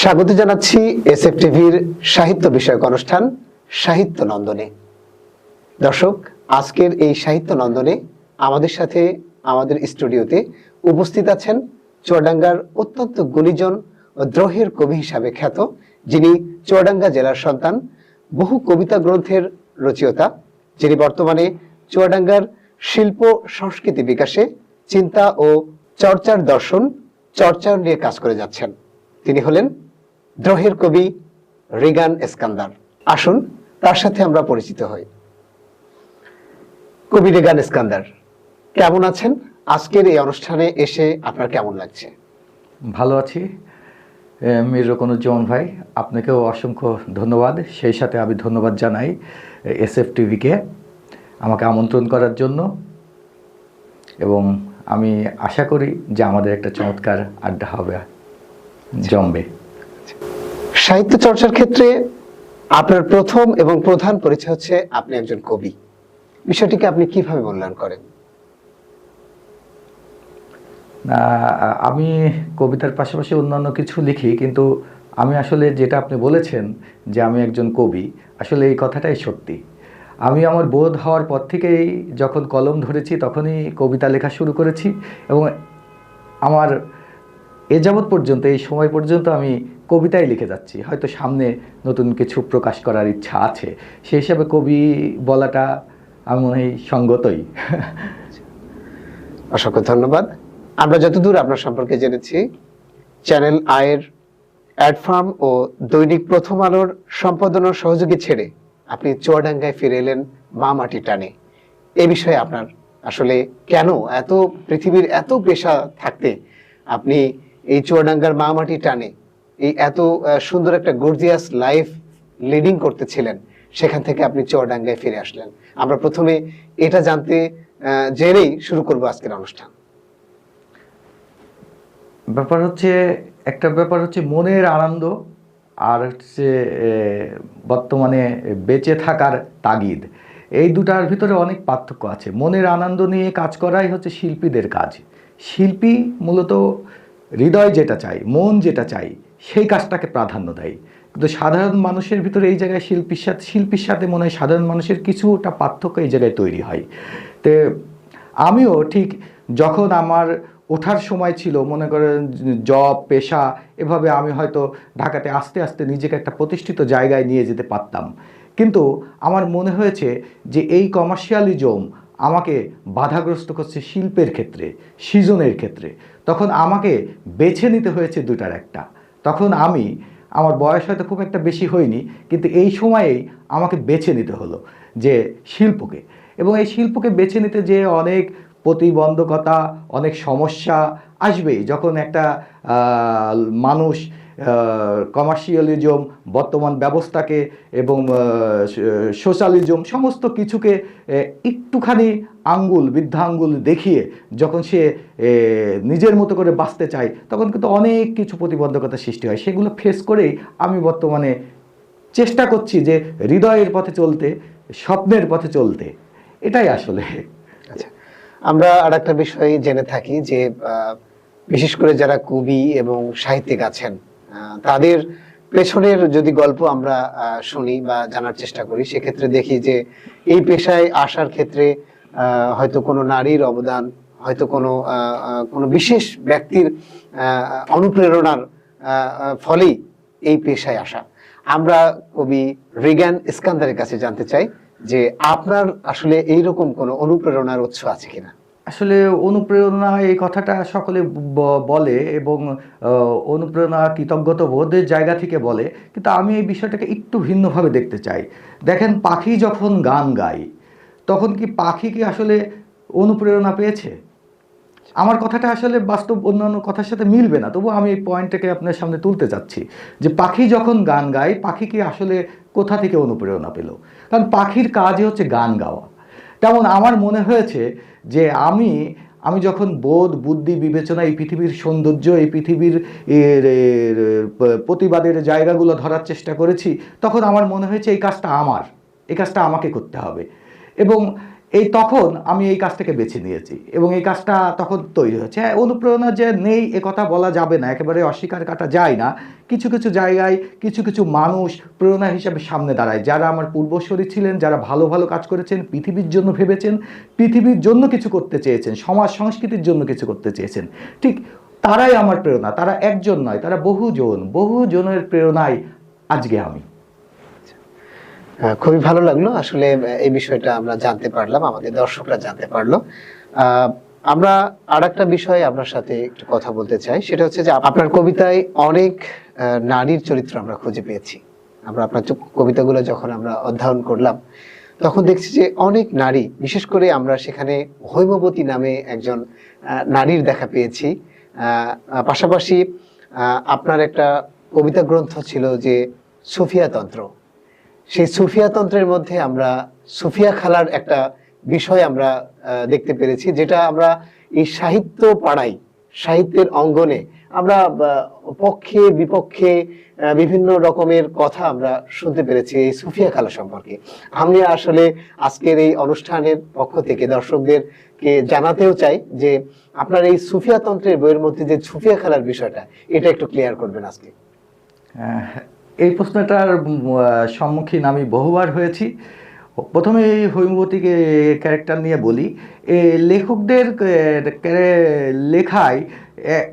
স্বাগত জানাচ্ছি এসএফ টিভির সাহিত্য বিষয়ক অনুষ্ঠান সাহিত্য নন্দনে। দর্শক, আজকের এই সাহিত্য নন্দনে আমাদের সাথে আমাদের স্টুডিওতে উপস্থিত আছেন চুয়াডাঙ্গার অত্যন্ত গুণীজন ও দ্রোহের কবি হিসাবে খ্যাত, যিনি চুয়াডাঙ্গা জেলার সন্তান, বহু কবিতা গ্রন্থের রচয়িতা, যিনি বর্তমানে চুয়াডাঙ্গার শিল্প সংস্কৃতি বিকাশে চিন্তা ও চর্চার দর্শন চর্চায়ন নিয়ে কাজ করে যাচ্ছেন। তিনি হলেন দ্রোহের কবি রিগান ইস্কান্দার। আসুন তার সাথে আমরা পরিচিত হই। কবি রিগান ইস্কান্দার, কেমন আছেন? আজকের এই অনুষ্ঠানে এসে আপনার কেমন লাগছে? ভালো আছি মীর রকনুজ্জামান ভাই, আপনাকেও অসংখ্য ধন্যবাদ। সেই সাথে আমি ধন্যবাদ জানাই এসএফ টিভিকে আমাকে আমন্ত্রণ করার জন্য, এবং আমি আশা করি যে আমাদের একটা চমৎকার আড্ডা হবে, জমবে। সাহিত্য চর্চার ক্ষেত্রে আপনার প্রথম এবং প্রধান পরিচয় হচ্ছে আপনি একজন কবি। বিষয়টিকে আপনি কিভাবে মূল্যায়ন করেন? আমি কবিতার পাশাপাশি অন্যান্য কিছু লিখি, কিন্তু আমি আসলে যেটা আপনি বলেছেন যে আমি একজন কবি, আসলে এই কথাটাই সত্যি। আমি আমার বোধ হওয়ার পর থেকেই যখন কলম ধরেছি তখনই কবিতা লেখা শুরু করেছি, এবং আমার এ যাবৎ পর্যন্ত, এই সময় পর্যন্ত আমি কবিতাই লিখে যাচ্ছি। হয়তো সামনে নতুন কিছু প্রকাশ করার ইচ্ছা আছে, সেই হিসাবে কবি বলাটা আমি মনে হয় সঙ্গতই। অসংখ্য ধন্যবাদ। আমরা যতদূর আপনার সম্পর্কে জেনেছি, চ্যানেল আয়ের অ্যাডফার্ম ও দৈনিক প্রথম আলোর সম্পাদনার সহযোগী ছেড়ে আপনি চুয়াডাঙ্গায় ফিরে এলেন মা মাটি টানে। এ বিষয়ে আপনার আসলে কেন এত, পৃথিবীর এত পেশা থাকতে আপনি এই চুয়াডাঙ্গার মা মাটি টানে এই এত সুন্দর একটা গর্জিয়াস লাইফ লিডিং করতেছিলেন, সেখান থেকে আপনি চুয়াডাঙ্গায় ফিরে আসলেন? আমরা প্রথমে এটা জানতে জেনেই শুরু করব আজকের অনুষ্ঠান। একটা ব্যাপার হচ্ছে মনের আনন্দ, আর হচ্ছে বর্তমানে বেঁচে থাকার তাগিদ। এই দুটার ভিতরে অনেক পার্থক্য আছে। মনের আনন্দ নিয়ে কাজ করাই হচ্ছে শিল্পীদের কাজ। শিল্পী মূলত হৃদয় যেটা চাই, মন যেটা চাই, সেই কাজটাকে প্রাধান্য দেয়। কিন্তু সাধারণ মানুষের ভিতরে এই জায়গায় শিল্পীর সাথে মনে হয় সাধারণ মানুষের কিছুটা পার্থক্য এই জায়গায় তৈরি হয়। তো আমিও ঠিক যখন আমার ওঠার সময় ছিল, মনে করেন জব, পেশা, এভাবে আমি হয়তো ঢাকাতে আস্তে আস্তে নিজেকে একটা প্রতিষ্ঠিত জায়গায় নিয়ে যেতে পারতাম, কিন্তু আমার মনে হয়েছে যে এই কমার্শিয়ালিজম আমাকে বাধাগ্রস্ত করছে শিল্পের ক্ষেত্রে, সৃজনের ক্ষেত্রে। তখন আমাকে বেছে নিতে হয়েছে দুটার একটা। তখন আমার বয়স হয়তো খুব একটা বেশি হয়নি, কিন্তু এই সময়েই আমাকে বেছে নিতে হলো যে শিল্পকে। এবং এই শিল্পকে বেছে নিতে যে অনেক প্রতিবন্ধকতা, অনেক সমস্যা আসবেই। যখন একটা মানুষ কমার্শিয়ালিজম, বর্তমান ব্যবস্থাকে এবং সোশ্যালিজম সমস্ত কিছুকে একটুখানি বৃদ্ধা আঙ্গুল দেখিয়ে যখন সে নিজের মতো করে বাঁচতে চায়, তখন কিন্তু অনেক কিছু প্রতিবন্ধকতা সৃষ্টি হয়। সেগুলো ফেস করেই আমি বর্তমানে চেষ্টা করছি যে হৃদয়ের পথে চলতে, স্বপ্নের পথে চলতে। এটাই আসলে। আচ্ছা, আমরা আর একটা বিষয় জেনে থাকি যে বিশেষ করে যারা কবি এবং সাহিত্যিক আছেন, তাদের পেছনের যদি গল্প আমরা শুনি বা জানার চেষ্টা করি, সেক্ষেত্রে দেখি যে এই পেশায় আসার ক্ষেত্রে হয়তো কোনো নারীর অবদান, হয়তো কোনো বিশেষ ব্যক্তির অনুপ্রেরণার ফলেই এই পেশায় আসা। আমরা কবি রিগান ইস্কান্দারের কাছে জানতে চাই যে আপনার আসলে এইরকম কোনো অনুপ্রেরণার উৎস আছে কিনা? আসলে অনুপ্রেরণা এই কথাটা সকলে বলে, এবং অনুপ্রেরণা কৃতজ্ঞতা বোধের জায়গা থেকে বলে, কিন্তু আমি এই বিষয়টাকে একটু ভিন্নভাবে দেখতে চাই। দেখেন, পাখি যখন গান গায়, তখন কি পাখি কি আসলে অনুপ্রেরণা পেয়েছে? আমার কথাটা আসলে বাস্তব অন্যান্য কথার সাথে মিলবে না, তবু আমি এই পয়েন্টটাকে আপনার সামনে তুলতে চাচ্ছি যে পাখি যখন গান গায়, পাখি কি আসলে কোথা থেকে অনুপ্রেরণা পেল? কারণ পাখির কাজই হচ্ছে গান গাওয়া। তেমন আমার মনে হয়েছে যে আমি যখন বোধ, বুদ্ধি, বিবেচনা, এই পৃথিবীর সৌন্দর্য, এই পৃথিবীর প্রতিবাদের জায়গাগুলো ধরার চেষ্টা করেছি, তখন আমার মনে হয়েছে এই কাজটা আমাকে করতে হবে। এবং এই তখন আমি এই কাজটাকে বেছে নিয়েছি এবং এই কাজটা তখন তৈরি হয়েছে। হ্যাঁ, অনুপ্রেরণা যে নেই এ কথা বলা যাবে না, একেবারে অস্বীকার কাটা যায় না। কিছু কিছু জায়গায় কিছু কিছু মানুষ প্রেরণা হিসাবে সামনে দাঁড়ায়, যারা আমার পূর্বসূরি ছিলেন, যারা ভালো ভালো কাজ করেছেন, পৃথিবীর জন্য ভেবেছেন, পৃথিবীর জন্য কিছু করতে চেয়েছেন, সমাজ সংস্কৃতির জন্য কিছু করতে চেয়েছেন। ঠিক তারাই আমার প্রেরণা। তারা একজন নয়, তারা বহুজন, বহুজনের প্রেরণায় আজকে আমি। খুবই ভালো লাগলো আসলে এই বিষয়টা আমরা জানতে পারলাম, আমাদের দর্শকরা জানতে পারলো। আমরা আর একটা বিষয়ে আপনার সাথে একটু কথা বলতে চাই, সেটা হচ্ছে যে আপনার কবিতায় অনেক নারীর চরিত্র আমরা খুঁজে পেয়েছি। আমরা আপনার কবিতাগুলো যখন আমরা অধ্যয়ন করলাম তখন দেখছি যে অনেক নারী, বিশেষ করে আমরা সেখানে হৈমবতী নামে একজন নারীর দেখা পেয়েছি। পাশাপাশি আপনার একটা কবিতা গ্রন্থ ছিল যে সুফিয়া তন্ত্র, সেই সুফিয়া তন্ত্রের মধ্যে আমরা সুফিয়া খালার একটা বিষয় আমরা দেখতে পেরেছি, যেটা আমরা এই সাহিত্য পাড়ায়, সাহিত্যের অঙ্গনে আমরা পক্ষে বিপক্ষে বিভিন্ন রকমের কথা আমরা শুনতে পেরেছি এই সুফিয়া খালা সম্পর্কে। আমি আসলে আজকের এই অনুষ্ঠানের পক্ষ থেকে দর্শকদেরকে জানাতেও চাই যে আপনার এই সুফিয়া তন্ত্রের বইয়ের মধ্যে যে সুফিয়া খালার বিষয়টা, এটা একটু ক্লিয়ার করবেন আজকে। এই প্রশ্নটার সম্মুখীন আমি বহুবার হয়েছি। প্রথমে এই হৈমবতীকে ক্যারেক্টার নিয়ে বলি। লেখকদের লেখায়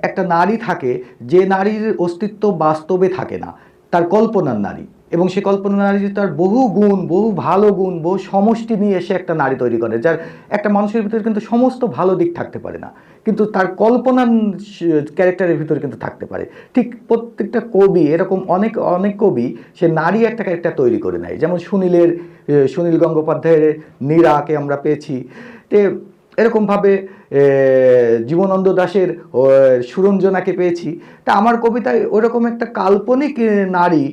একটা নারী থাকে, যে নারীর অস্তিত্ব বাস্তবে থাকে না, তার কল্পনার নারী, এবং সে কল্পনার নারী তার বহু গুণ, বহু ভালো গুণ, বহু সমষ্টি নিয়ে এসে একটা নারী তৈরি করে, যার একটা মানুষের ভিতরে কিন্তু সমস্ত ভালো দিক থাকতে পারে না, কিন্তু তার কল্পনার ক্যারেক্টারের ভিতরে কিন্তু থাকতে পারে। ঠিক প্রত্যেকটা কবি এরকম, অনেক অনেক কবি সে নারী একটা ক্যারেক্টার তৈরি করে নেয়। যেমন সুনীল গঙ্গোপাধ্যায়ের নীরাকে আমরা পেয়েছি। তে এরকমভাবে জীবনানন্দ দাশের সুরঞ্জনাকে পেয়েছি। তা আমার কবিতায় ওরকম একটা কাল্পনিক নারী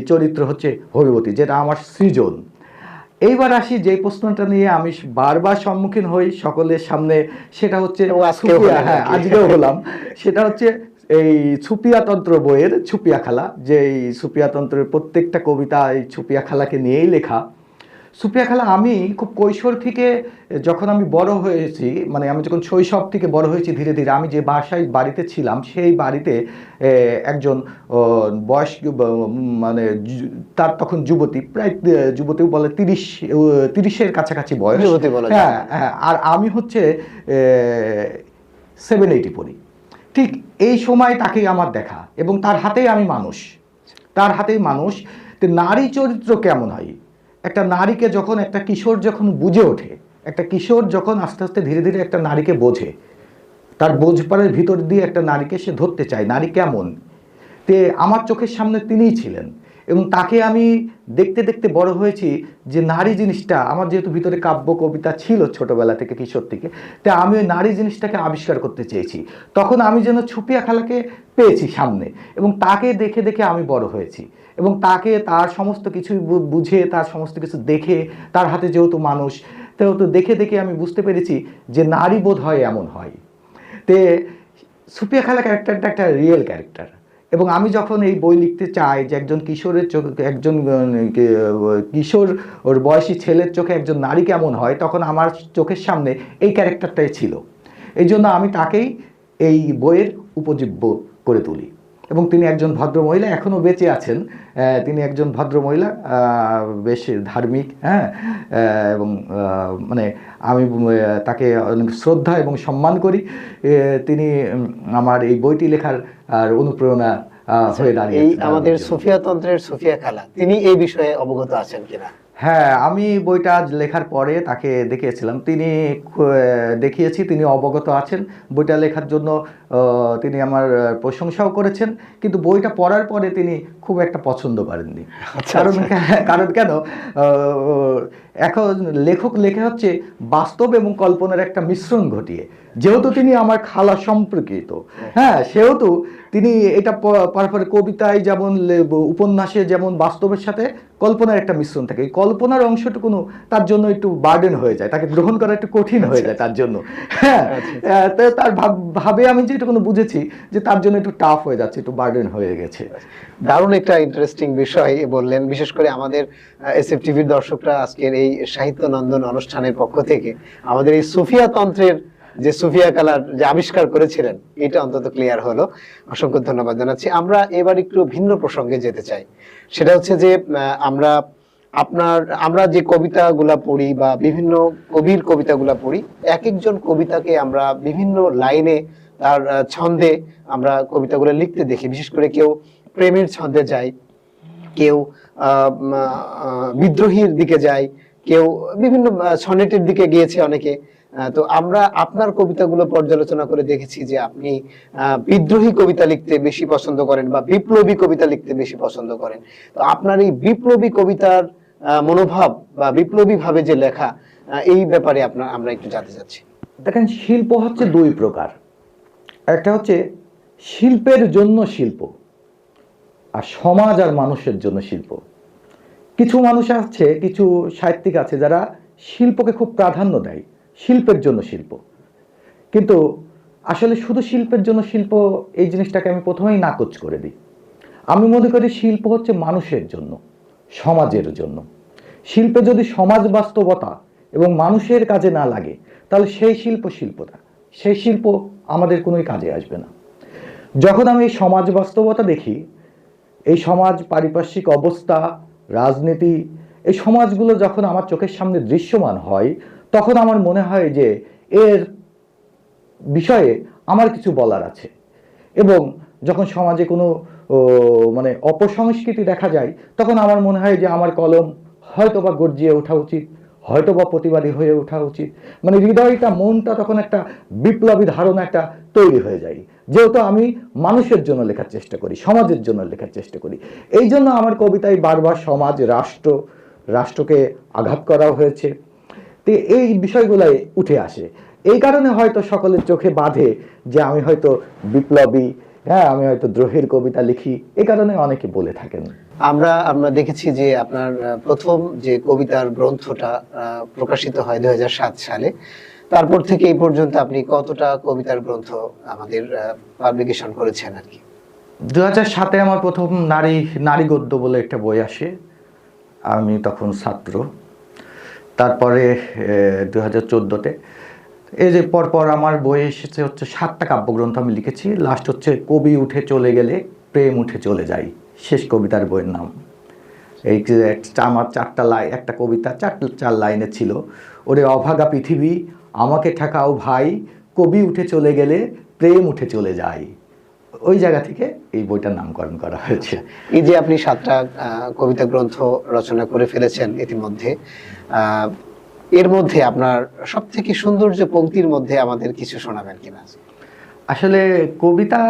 চরিত্র হচ্ছে হৈমবতী, যেটা আমার সৃজন। এইবার আসি যে প্রশ্নটা নিয়ে আমি বারবার সম্মুখীন হই সকলের সামনে, সেটা হচ্ছে হ্যাঁ আজকেও হলাম, সেটা হচ্ছে এই সুফিয়া তন্ত্র বইয়ের সুফিয়া খালা। যে এই সুফিয়া তন্ত্রের প্রত্যেকটা কবিতা এই সুফিয়া খালাকে নিয়েই লেখা। সুফিয়া খালা আমি খুব কৈশোর থেকে যখন আমি বড় হয়েছি, মানে আমি যখন শৈশব থেকে বড় হয়েছি ধীরে ধীরে, আমি যে বাড়িতে ছিলাম সেই বাড়িতে একজন বয়স্ক, মানে তার তখন যুবতী, প্রায় যুবতীও বলে 30-এর কাছাকাছি বয়স, হ্যাঁ হ্যাঁ, আর আমি হচ্ছে 7-8 পড়ি। ঠিক এই সময় তাকে আমার দেখা, এবং তার হাতেই আমি মানুষ, তার হাতেই মানুষ। তো নারী চরিত্র কেমন হয়, একটা নারীকে যখন একটা কিশোর যখন বুঝে ওঠে, একটা কিশোর যখন আস্তে আস্তে ধীরে ধীরে একটা নারীকে বোঝে, তার বোঝপাড়ের ভিতর দিয়ে একটা নারীকে সে ধরতে চায়, নারী কেমন। তে আমার চোখের সামনে তিনিই ছিলেন, এবং তাকে আমি দেখতে দেখতে বড় হয়েছি যে নারী জিনিসটা আমার যেহেতু ভিতরে কাব্য কবিতা ছিল ছোটবেলা থেকে, কিশোর থেকে, তা আমি ওই নারী জিনিসটাকে আবিষ্কার করতে চেয়েছি। তখন আমি যেন সুফিয়া খালাকে পেয়েছি সামনে, এবং তাকে দেখে দেখে আমি বড় হয়েছি, এবং তাকে তার সমস্ত কিছু বুঝে, তার সমস্ত কিছু দেখে, তার হাতে যেহেতু মানুষ, সেহেতু দেখে দেখে আমি বুঝতে পেরেছি যে নারী বোধ হয় এমন হয়। তে সুফিয়া খালা ক্যারেক্টারটা একটা রিয়েল ক্যারেক্টার, এবং আমি যখন এই বই লিখতে চাই যে একজন কিশোরের চোখে, একজন কিশোর ওর বয়সী ছেলের চোখে একজন নারী কেমন হয়, তখন আমার চোখের সামনে এই ক্যারেক্টারটাই ছিল। এই জন্য আমি তাকেই এই বইয়ের উপজীব্য করে তুলি, এবং তিনি একজন ভদ্র মহিলা, এখনও বেঁচে আছেন। তিনি একজন ভদ্র মহিলা, বেশ ধার্মিক, হ্যাঁ, এবং মানে আমি তাকে অনেক শ্রদ্ধা এবং সম্মান করি। তিনি আমার এই বইটি লেখার আর অনুপ্রেরণা হয়ে দাঁড়িয়ে। এই আমাদের সুফিয়া তন্ত্রের সুফিয়া খালা, তিনি এই বিষয়ে অবগত আছেন কিনা? হ্যাঁ, আমি বইটা লেখার পরে তাকে দেখিয়েছিলাম, দেখিয়েছি, তিনি অবগত আছেন। বইটা লেখার জন্য তিনি আমার প্রশংসাও করেছেন, কিন্তু বইটা পড়ার পরে তিনি খুব একটা পছন্দ করেননি। কারণ কেন, এখন লেখক লেখা হচ্ছে বাস্তব এবং কল্পনার একটা মিশ্রণ ঘটিয়ে, যেহেতু তিনি আমার খালা সম্পর্কিত, হ্যাঁ, সেহেতু তিনি এটা পরে কবিতায় যেমন, উপন্যাসে যেমন বাস্তবের সাথে কল্পনার একটা মিশ্রণ থাকে। এই কল্পনার অংশটুকু তার জন্য একটু বার্ডেন হয়ে যায়, তাকে গ্রহণ করা একটু কঠিন হয়ে যায় তার জন্য। হ্যাঁ, তো তার ভাবে আমি যেটুকু বুঝেছি যে তার জন্য একটু টাফ হয়ে যাচ্ছে, একটু বার্ডেন হয়ে গেছে। দারুণ একটা ইন্টারেস্টিং বিষয় বললেন, বিশেষ করে আমাদের এসএফ টিভির দর্শকরা আজকের এই সাহিত্য নন্দন অনুষ্ঠানের পক্ষ থেকে আমাদের এই সুফিয়া তন্ত্রের যে সুফিয়া কালার যে আবিষ্কার করেছিলেন এটা অন্তত ক্লিয়ার হলো। অসংখ্য ধন্যবাদ জানাচ্ছি। আমরা এবার একটু ভিন্ন প্রসঙ্গে যেতে চাই, সেটা হচ্ছে যে আমরা যে কবিতাগুলা পড়ি বা বিভিন্ন কবির কবিতাগুলা পড়ি, এক একজন কবিতাকে আমরা বিভিন্ন লাইনে তার ছন্দে আমরা কবিতাগুলো লিখতে দেখি। বিশেষ করে কেউ প্রেমের ছন্দে যায়, কেউ বিদ্রোহীর দিকে যায়, কেউ বিভিন্ন সনেটের দিকে গিয়েছে অনেকে। তো আমরা আপনার কবিতাগুলো পর্যালোচনা করে দেখেছি যে আপনি বিদ্রোহী কবিতা লিখতে বেশি পছন্দ করেন বা বিপ্লবী কবিতা লিখতে বেশি পছন্দ করেন। তো আপনার এই বিপ্লবী কবিতার মনোভাব বা বিপ্লবী ভাবে যে লেখা, এই ব্যাপারে আমরা একটু জানতে চাচ্ছি। দেখেন, শিল্প হচ্ছে দুই প্রকার। একটা হচ্ছে শিল্পের জন্য শিল্প, আর সমাজ আর মানুষের জন্য শিল্প। কিছু মানুষ আছে, কিছু সাহিত্যিক আছে যারা শিল্পকে খুব প্রাধান্য দেয়, শিল্পের জন্য শিল্প। কিন্তু আসলে শুধু শিল্পের জন্য শিল্প এই জিনিসটাকে আমি প্রথমেই নাকচ করে দিই। আমি মনে করি শিল্প হচ্ছে মানুষের জন্য, সমাজের জন্য। শিল্পে যদি সমাজ বাস্তবতা এবং মানুষের কাজে না লাগে, তাহলে সেই শিল্প আমাদের কোনোই কাজে আসবে না। যখন আমি এই সমাজ বাস্তবতা দেখি, এই সমাজ, পারিপার্শ্বিক অবস্থা, রাজনীতি, এই সমাজগুলো যখন আমার চোখের সামনে দৃশ্যমান হয়, তখন আমার মনে হয় যে এর বিষয়ে আমার কিছু বলার আছে। এবং যখন সমাজে কোনো মানে অপসংস্কৃতি দেখা যায়, তখন আমার মনে হয় যে আমার কলম হয়তোবা গর্জিয়ে ওঠা উচিত, হয়তোবা প্রতিবাদী হয়ে ওঠা উচিত। মানে হৃদয়টা, মনটা তখন একটা বিপ্লবী ধারণা একটা তৈরি হয়ে যায়, যেহেতু আমি মানুষের জন্য লেখার চেষ্টা করি, সমাজের জন্য লেখার চেষ্টা করি। এই জন্য আমার কবিতায় বারবার সমাজ, রাষ্ট্রকে আঘাত করা হয়েছে। তো এই বিষয়গুলাই উঠে আসে। এই কারণে হয়তো সকলের চোখে বাঁধে যে আমি হয়তো বিপ্লবী, হ্যাঁ, আমি হয়তো দ্রোহের কবিতা লিখি। এই কারণে অনেকে বলে থাকেন। আমরা দেখেছি যে আপনার প্রথম যে কবিতার গ্রন্থটা প্রকাশিত হয় 2007 সালে। তারপর থেকে এই পর্যন্ত আপনি কতটা কবিতার গ্রন্থ আমাদের পাবলিকেশন করেছেন আর কি? 2007-এ আমার প্রথম নারী গদ্য বলে একটা বই আসে, আমি তখন ছাত্র। তারপরে 2014-তে এই যে পরপর আমার বই এসেছে হচ্ছে 7টা কাব্যগ্রন্থ আমি লিখেছি। লাস্ট হচ্ছে কবি উঠে চলে গেলে প্রেম উঠে চলে যায়, শেষ কবিতার বইয়ের নাম। এই যে আমার 4টা লাইন, একটা কবিতা 4 লাইনে ছিল, ওরে অভাগা পৃথিবী আমাকে ঠেকাও ভাই, কবি উঠে চলে গেলে প্রেম উঠে চলে যায়। ওই জায়গা থেকে এই বইটার নামকরণ করা হয়েছে। এই যে আপনি 7টা কবিতা গ্রন্থ রচনা করে ফেলেছেন ইতিমধ্যে, এর মধ্যে আপনার সব থেকে সৌন্দর্য পংক্তির মধ্যে আমাদের কিছু শোনাবেন কিনা? আসলে কবিতা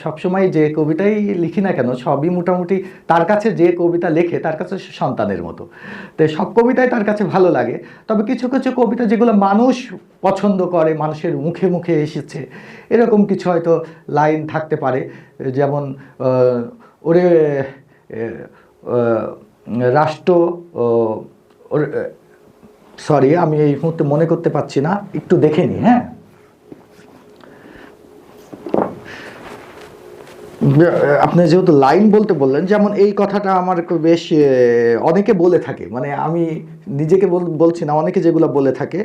সবসময় যে কবিতাই লিখি না কেন, সবই মোটামুটি তার কাছে, যে কবিতা লেখে তার কাছে সন্তানের মতো। তো সব কবিতাই তার কাছে ভালো লাগে। তবে কিছু কিছু কবিতা যেগুলো মানুষ পছন্দ করে, মানুষের মুখে মুখে এসেছে, এরকম কিছু হয়তো লাইন থাকতে পারে। যেমন ওরে রাষ্ট্র, সরি আমি এই মুহূর্তে মনে করতে পারছি না, একটু দেখে নি। হ্যাঁ, আপনি যেহেতু লাইন বলতে বললেন, যেমন এই কথাটা আমার বেশ অনেকে বলে থাকে, মানে আমি নিজেকে বলছি না, অনেকে যেগুলো বলে থাকে,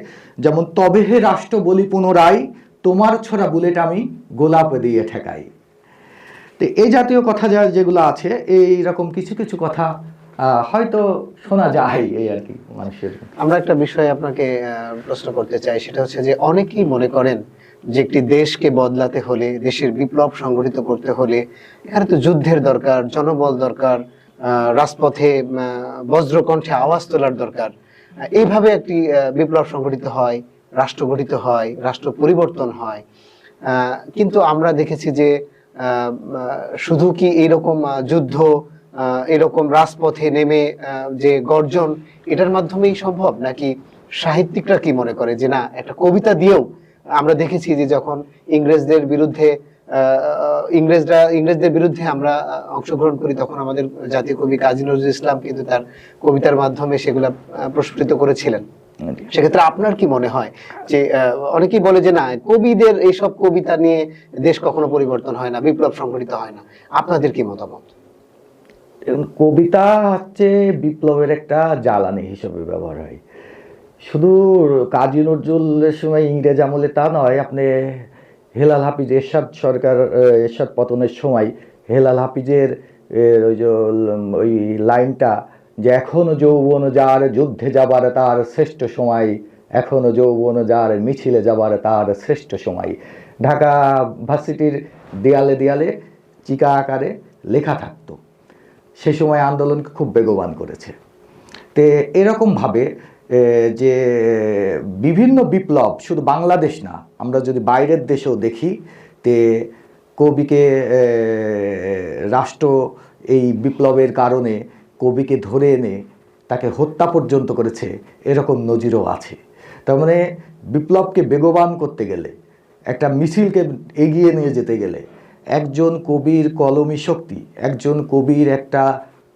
যেমন তবে হে রাষ্ট্র বলি পুনরায়, তোমার ছোড়া বুলেট আমি গোলাপ দিয়ে ঠেকাই। তো এই জাতীয় কথা যেগুলো আছে, এইরকম কিছু কিছু কথা হয়তো শোনা যায়, এই আর কি মানুষের। আমরা একটা বিষয় আপনাকে প্রশ্ন করতে চাই, সেটা হচ্ছে যে অনেকেই মনে করেন যে একটি দেশকে বদলাতে হলে, দেশের বিপ্লব সংগঠিত করতে হলে এখানে তো যুদ্ধের দরকার, জনবল দরকার, রাজপথে বজ্রকণ্ঠে আওয়াজ তোলার দরকার। এইভাবে একটি বিপ্লব সংগঠিত হয়, রাষ্ট্র গঠিত হয়, রাষ্ট্র পরিবর্তন হয়। কিন্তু আমরা দেখেছি যে শুধু কি এইরকম যুদ্ধ, এরকম রাজপথে নেমে যে গর্জন, এটার মাধ্যমেই সম্ভব, নাকি সাহিত্যিকরা কি মনে করে যে না, একটা কবিতা দিয়েও? আমরা দেখেছি যে যখন ইংরেজদের বিরুদ্ধে ইংরেজদের বিরুদ্ধে আমরা অংশগ্রহণ করি, তখন আমাদের জাতীয় কবি কাজী নজরুল ইসলাম কিন্তু তার কবিতার মাধ্যমে সেগুলা প্রস্ফুটিত করেছিলেন। সেক্ষেত্রে আপনার কি মনে হয় যে অনেকেই বলে যে না, কবিদের এইসব কবিতা নিয়ে দেশ কখনো পরিবর্তন হয় না, বিপ্লব সংঘটিত হয় না, আপনাদের কি মতামত? কবিতা হচ্ছে বিপ্লবের একটা জ্বালানি হিসেবে ব্যবহার হয়। শুধু কাজী নজরুলের সময় ইংরেজ আমলে তা নয়, আপনি হেলাল হাফিজ এরশাদ পতনের সময় হেলাল হাফিজের ওই লাইনটা যে এখনো যৌবন যার যুদ্ধে যাবার তার শ্রেষ্ঠ সময়, এখনো যৌবন যার মিছিলে যাবার তার শ্রেষ্ঠ সময়, ঢাকা ভার্সিটির দেয়ালে দেয়ালে চিকা আকারে লেখা থাকতো। সে সময় আন্দোলনকে খুব বেগবান করেছে। তে এরকমভাবে যে বিভিন্ন বিপ্লব শুধু বাংলাদেশ না, আমরা যদি বাইরের দেশেও দেখি, তে কবিকে রাষ্ট্র এই বিপ্লবের কারণে কবিকে ধরে এনে তাকে হত্যা পর্যন্ত করেছে, এরকম নজিরও আছে। তার মানে বিপ্লবকে বেগবান করতে গেলে, একটা মিছিলকে এগিয়ে নিয়ে যেতে গেলে একজন কবির কলমি শক্তি, একজন কবির একটা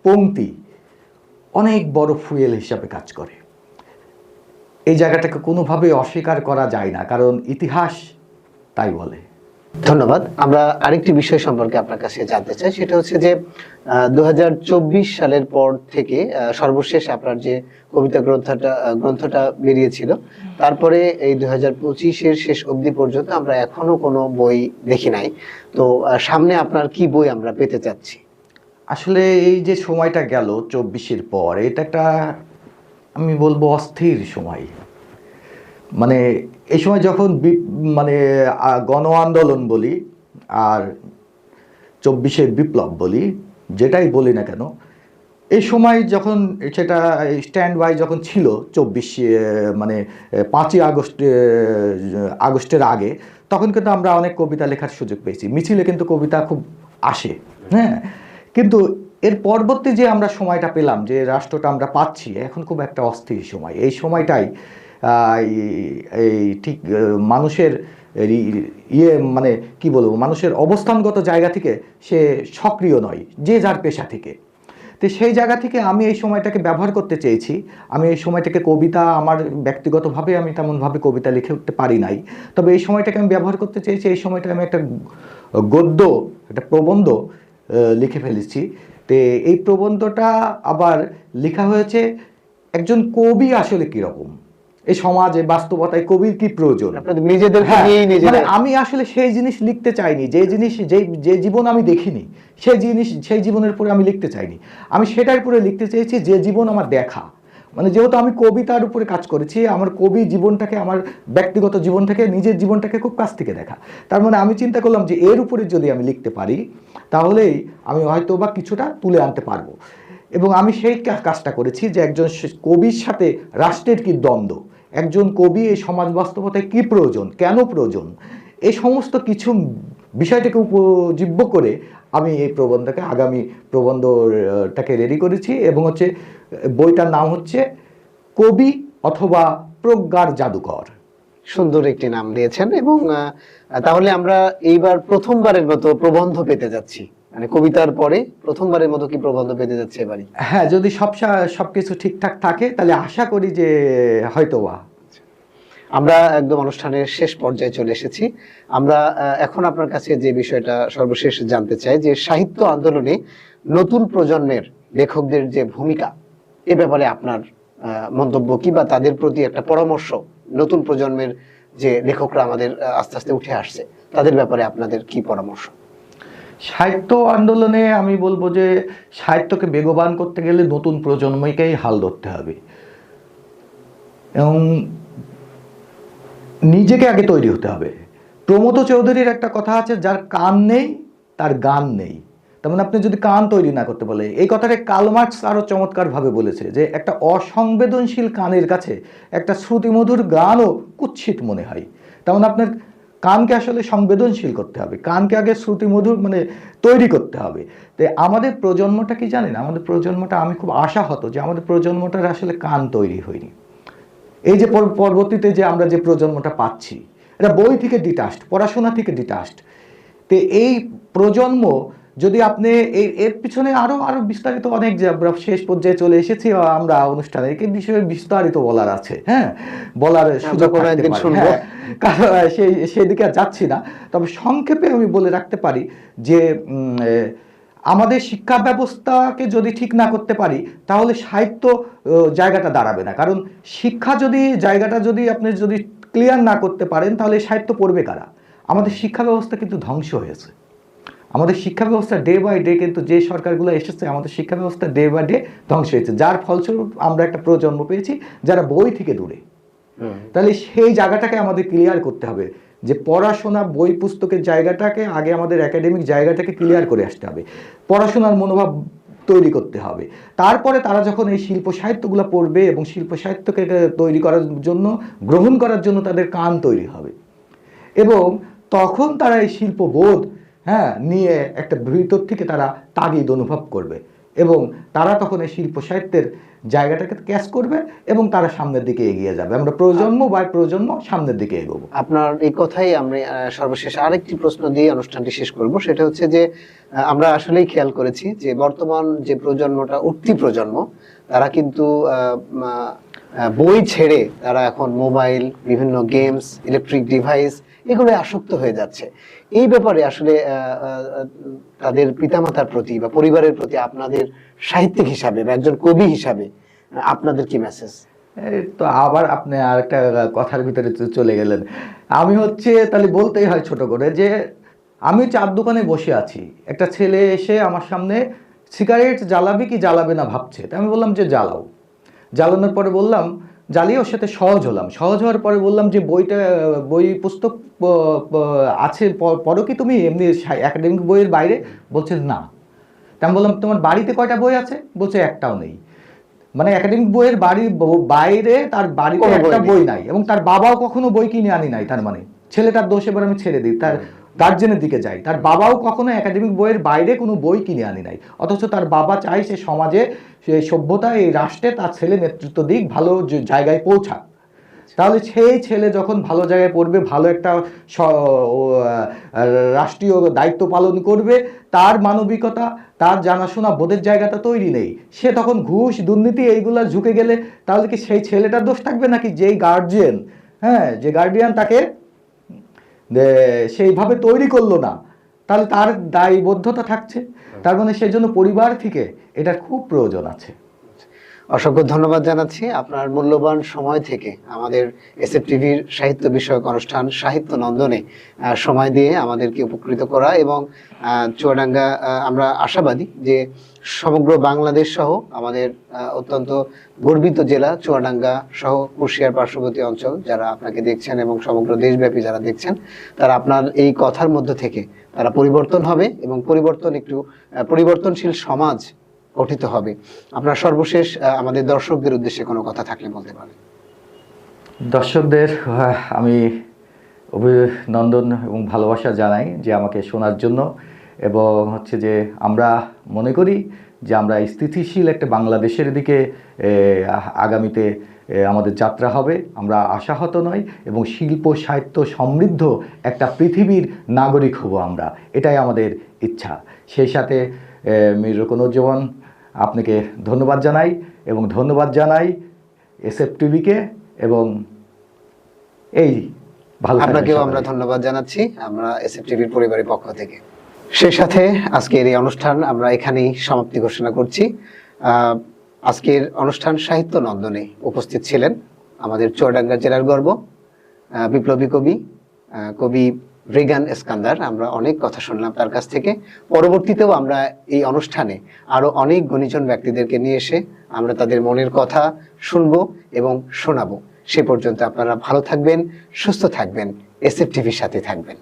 পংক্তি অনেক বড় ফুয়েল হিসাবে কাজ করে। এই জায়গাটাকে কোনোভাবে অস্বীকার করা যায় না, কারণ ইতিহাস তাই বলে। ধন্যবাদ। আমরা আরেকটি বিষয় সম্পর্কে আপনার কাছে জানতে চাই, সেটা হচ্ছে যে 2024 সালের পর থেকে সর্বশেষ আপনার যে কবিতা গ্রন্থটা বেরিয়েছিল, তারপরে এই 2025-এর শেষ অবধি পর্যন্ত আমরা এখনো কোনো বই দেখি নাই। তো সামনে আপনার কি বই আমরা পেতে চাচ্ছি? আসলে এই যে সময়টা গেল 24-এর পর, এটা একটা আমি বলবো অস্থির সময়। মানে এই সময় যখন মানে গণ আন্দোলন বলি আর 24-এর বিপ্লব বলি, যেটাই বলি না কেন, এই সময় যখন সেটা স্ট্যান্ড বাই যখন ছিল 24 মানে 5ই আগস্টের আগে, তখন কিন্তু আমরা অনেক কবিতা লেখার সুযোগ পেয়েছি, মিছিলে কিন্তু কবিতা খুব আসে। হ্যাঁ, কিন্তু এর পরবর্তী যে আমরা সময়টা পেলাম, যে রাষ্ট্রটা আমরা পাচ্ছি, এখন খুব একটা অস্থির সময়। এই সময়টাই এই ঠিক মানুষের মানে কি বলবো, মানুষের অবস্থানগত জায়গা থেকে সে সক্রিয় নয়, যে যার পেশা থেকে। তো সেই জায়গা থেকে আমি এই সময়টাকে ব্যবহার করতে চেয়েছি। আমি এই সময়টাকে কবিতা, আমার ব্যক্তিগতভাবে আমি তেমনভাবে কবিতা লিখে উঠতে পারি নাই, তবে এই সময়টাকে আমি ব্যবহার করতে চেয়েছি। এই সময়টা আমি একটা গদ্য, একটা প্রবন্ধ লিখে ফেলেছি। তো এই প্রবন্ধটা আবার লেখা হয়েছে একজন কবি আসলে কীরকম, এই সমাজে বাস্তবতায় কবির কি প্রয়োজন, মানে আমি আসলে সেই জিনিস লিখতে চাইনি, যে জীবন আমি দেখিনি, সেই জীবনের উপরে আমি লিখতে চাইনি। আমি সেটার উপরে লিখতে চেয়েছি যে জীবন আমার দেখা। মানে যেহেতু আমি কবিতার উপরে কাজ করেছি, আমার কবি জীবনটাকে, আমার ব্যক্তিগত জীবনটাকে, নিজের জীবনটাকে খুব কাছ থেকে দেখা। তার মানে আমি চিন্তা করলাম যে এর উপরে যদি আমি লিখতে পারি, তাহলেই আমি হয়তো বা কিছুটা তুলে আনতে পারবো। এবং আমি সেই কাজটা করেছি যে একজন কবির সাথে রাষ্ট্রের কি দ্বন্দ্ব, একজন কবি এই সমাজ বাস্তবতায় কী প্রয়োজন, কেন প্রয়োজন, এই সমস্ত কিছু বিষয়টাকে উপজীব্য করে আমি এই প্রবন্ধটাকে, আগামী প্রবন্ধটাকে রেডি করেছি। এবং হচ্ছে বইটার নাম হচ্ছে কবি অথবা প্রজ্ঞার জাদুকর। সুন্দর একটি নাম দিয়েছেন। এবং তাহলে আমরা এইবার প্রথমবারের মতো প্রবন্ধ পেতে যাচ্ছি, মানে কবিতার পরে প্রথমবারের মতো কি প্রবন্ধ পেতে যাচ্ছে এবারই? হ্যাঁ, যদি সবকিছু ঠিকঠাক থাকে তাহলে আশা করি যে হয়তোবা। আমরা একদম অনুষ্ঠানের শেষ পর্যায়ে চলে এসেছি। আমরা এখন আপনার কাছে যে বিষয়টা সর্বশেষ জানতে চাই, যে সাহিত্য আন্দোলনে নতুন প্রজন্মের লেখকদের যে ভূমিকা, এ ব্যাপারে আপনার মন্তব্য কি, বা তাদের প্রতি একটা পরামর্শ, নতুন প্রজন্মের যে লেখকরা আমাদের আস্তে আস্তে উঠে আসছে, তাদের ব্যাপারে আপনাদের কি পরামর্শ? সাহিত্য আন্দোলনে আমি বলবো যে সাহিত্যকে বেগবান করতে গেলে নতুন প্রজন্মকেই হাল ধরতে হবে এবং নিজেকে আগে তৈরি হতে হবে। প্রমথ চৌধুরীর একটা কথা আছে, যার কান নেই তার গান নেই। তেমন আপনি যদি কান তৈরি না করতে বলে, এই কথাটা কার্ল মার্কস আরও চমৎকারভাবে বলেছে যে একটা অসংবেদনশীল কানের কাছে একটা শ্রুতিমধুর গানও কুৎসিত মনে হয়। তেমন আপনার কানকে আসলে সংবেদনশীল করতে হবে, কানকে আগে শ্রুতিমধুর মানে তৈরি করতে হবে। তো আমাদের প্রজন্মটা কি জানেন, আমাদের প্রজন্মটা, আমি খুব আশাহত যে আমাদের প্রজন্মটার আসলে কান তৈরি হয়নি। এই যে পরবর্তীতে যে আমরা যে প্রজন্মটা পাচ্ছি, এটা বই থেকে ডিটাচড, পড়াশোনা থেকে ডিটাচড, তো এই প্রজন্ম যদি আপনি এর পিছনে আরো বিস্তারিত অনেক, যে আমরা শেষ পর্যায়ে চলে এসেছি আমরা অনুষ্ঠানে, এই বিষয়ে বিস্তারিত বলার আছে, হ্যাঁ, বলার সুযোগ কোনো থাকতে একদিন পারে, শুনবো। হ্যাঁ, কারণ সেই দিকে আর যাচ্ছি না। তবে সংক্ষেপে আমি বলে রাখতে পারি যে আমাদের শিক্ষা ব্যবস্থাকে যদি ঠিক না করতে পারি তাহলে সাহিত্য জায়গাটা দাঁড়াবে না। কারণ শিক্ষা যদি জায়গাটা যদি আপনি যদি ক্লিয়ার না করতে পারেন তাহলে সাহিত্য পড়বে কারা? আমাদের শিক্ষা ব্যবস্থা কিন্তু ধ্বংস হয়েছে। আমাদের শিক্ষা ব্যবস্থা ডে বাই ডে, কিন্তু যে সরকারগুলো এসেছে আমাদের শিক্ষা ব্যবস্থা ডে বাই ডে ধ্বংস হয়েছে, যার ফলস্বরূপ আমরা একটা প্রজন্ম পেয়েছি যারা বই থেকে দূরে। তাহলে সেই জায়গাটাকে আমাদের ক্লিয়ার করতে হবে, যে পড়াশোনা বই পুস্তকের জায়গাটাকে আগে আমাদের একাডেমিক জায়গাটাকে ক্লিয়ার করে আসতে হবে, পড়াশোনার মনোভাব তৈরি করতে হবে। তারপরে তারা যখন এই শিল্প সাহিত্যগুলো পড়বে এবং শিল্প সাহিত্যকে তৈরি করার জন্য, গ্রহণ করার জন্য তাদের কান তৈরি হবে, এবং তখন তারা এই শিল্পবোধ, হ্যাঁ, নিয়ে একটা ভিতর থেকে তারা তাগিদ অনুভব করবে, এবং তারা তখন এই শিল্প সাহিত্যের জায়গাটাকে ক্যাচ করবে এবং তারা সামনের দিকে এগিয়ে যাবে। আমরা প্রজন্ম বাই প্রজন্ম সামনের দিকে এগোবো। আপনার এই কথাই আমরা সর্বশেষ আরেকটি প্রশ্ন দিয়ে অনুষ্ঠানটি শেষ করব। সেটা হচ্ছে যে আমরা আসলেই খেয়াল করেছি যে বর্তমান যে প্রজন্মটা, উঠতি প্রজন্ম, তারা কিন্তু বই ছেড়ে তারা এখন মোবাইল, বিভিন্ন গেমস, ইলেকট্রিক ডিভাইস এগুলো আসক্ত হয়ে যাচ্ছে। এই ব্যাপারে আসলে তাদের পিতামাতার প্রতি বা পরিবারের প্রতি আপনাদের সাহিত্যিক হিসাবে বা একজন কবি হিসাবে আপনাদের কি মেসেজ? তো আবার আপনি আরেকটা কথার ভিতরে চলে গেলেন। আমি তাহলে বলতেই হয় ছোট করে, যে আমি চার দোকানে বসে আছি, একটা ছেলে এসে আমার সামনে সিগারেট জ্বালাবি কি জ্বালাবে না ভাবছে, আমি বললাম যে জ্বালাও। জ্বালানোর পরে বললাম, জ্বালিয়ে ওর সাথে সহজ হলাম। সহজ হওয়ার পরে বললাম যে বই পুস্তক আছে, পড়ো কি তুমি এমনি একাডেমিক বইয়ের বাইরে? বলছে না। তা আমি বললাম তোমার বাড়িতে কয়টা বই আছে? বলছে একটাও নেই। মানে একাডেমিক বইয়ের বাইরে তার বাড়িতে একটা বই নাই, এবং তার বাবাও কখনো বই কিনে আনি নাই। তার মানে ছেলেটার দোষ এবার আমি ছেড়ে দিই, তার গার্জেনের দিকে যাই, তার বাবাও কখনো একাডেমিক বইয়ের বাইরে কোনো বই কিনে আনি নাই, অথচ তার বাবা চাই সে সমাজে, সে সভ্যতা, এই রাষ্ট্রে তার ছেলে নেতৃত্ব দিক, ভালো জায়গায় পৌঁছাক। তাহলে সেই ছেলে যখন ভালো জায়গায় পড়বে, ভালো একটা রাষ্ট্রীয় দায়িত্ব পালন করবে, তার মানবিকতা, তার জানাশোনা বোধের জায়গাটা তৈরি নেই, সে তখন ঘুষ, দুর্নীতি এইগুলা ঝুঁকে গেলে তাহলে কি সেই ছেলেটার দোষ থাকবে, নাকি যেই গার্জিয়ান, হ্যাঁ, যে গার্ডিয়ান তাকে সেইভাবে তৈরি করলো না, তাহলে তার দায়বদ্ধতা থাকছে। তার মানে সেই জন্য পরিবার থেকে এটার খুব প্রয়োজন আছে। অসংখ্য ধন্যবাদ জানাচ্ছি আপনার মূল্যবান সময় থেকে আমাদের এসএফ টিভির সাহিত্য বিষয়ক অনুষ্ঠান সাহিত্য নন্দনে সময় দিয়ে আমাদেরকে উপকৃত করা, এবং চুয়াডাঙ্গা, আমরা আশাবাদী যে সমগ্র বাংলাদেশ সহ আমাদের অত্যন্ত গর্বিত জেলা চুয়াডাঙ্গা সহ কুষ্টিয়ার পার্শ্ববর্তী অঞ্চল যারা আপনাকে দেখছেন এবং সমগ্র দেশব্যাপী যারা দেখছেন, তারা আপনার এই কথার মধ্য থেকে তারা পরিবর্তন হবে, এবং পরিবর্তনশীল সমাজ গঠিত হবে। আপনার সর্বশেষ আমাদের দর্শকদের উদ্দেশ্যে কোনো কথা থাকলে বলতে পারেন। দর্শকদের আমি অভিনন্দন এবং ভালোবাসা জানাই যে আমাকে শোনার জন্য, এবং যে আমরা মনে করি যে আমরা স্থিতিশীল একটা বাংলাদেশের দিকে আগামীতে আমাদের যাত্রা হবে। আমরা আশাহত নই, এবং শিল্প সাহিত্য সমৃদ্ধ একটা পৃথিবীর নাগরিক হব আমরা, এটাই আমাদের ইচ্ছা। সেই সাথে মীর রুকনুজ্জামান আপনাকে ধন্যবাদ জানাই, এবং ধন্যবাদ জানাই এসএফ টিভিকে, এবং এই ভালো আপনাকেও আমরা ধন্যবাদ জানাচ্ছি আমরা এসএফ টিভির পরিবারের পক্ষ থেকে। সেই সাথে আজকের এই অনুষ্ঠান আমরা এখানেই সমাপ্তি ঘোষণা করছি। আজকের অনুষ্ঠান সাহিত্য নন্দনে উপস্থিত ছিলেন আমাদের চুয়াডাঙ্গা জেলার গর্ব বিপ্লবী কবি রিগান এসকান্দার। আমরা অনেক কথা শুনলাম তার কাছ থেকে। পরবর্তীতেও আমরা এই অনুষ্ঠানে আরো অনেক গুণীজন ব্যক্তিদেরকে নিয়ে এসে আমরা তাদের মনের কথা শুনবো এবং শোনাবো। সে পর্যন্ত আপনারা ভালো থাকবেন, সুস্থ থাকবেন, এসএফ টিভির সাথে থাকবেন।